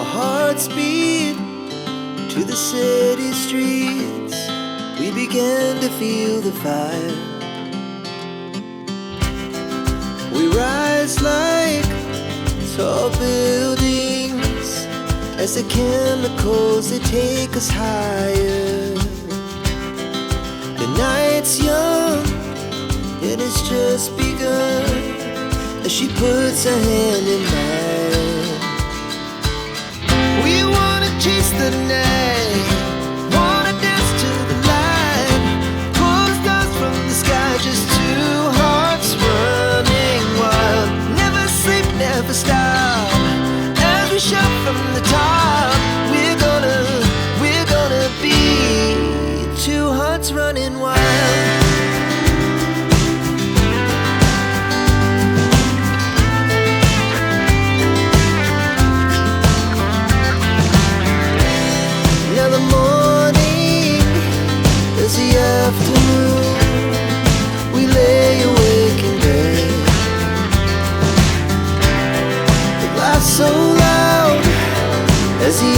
Our hearts beat to the city streets. We began to feel the fire. We rise like tall buildings as the chemicals, they take us higher. The night's young, it has just begun, as she puts her hand in mine. We wanna chase the night, wanna dance to the light, pull the stars from the sky, just two hearts running wild. Never sleep, never stop, as we shout from the top. We're gonna be two hearts running wild. Now the morning is the afternoon. We lay awake in bed. The laughs so loud as the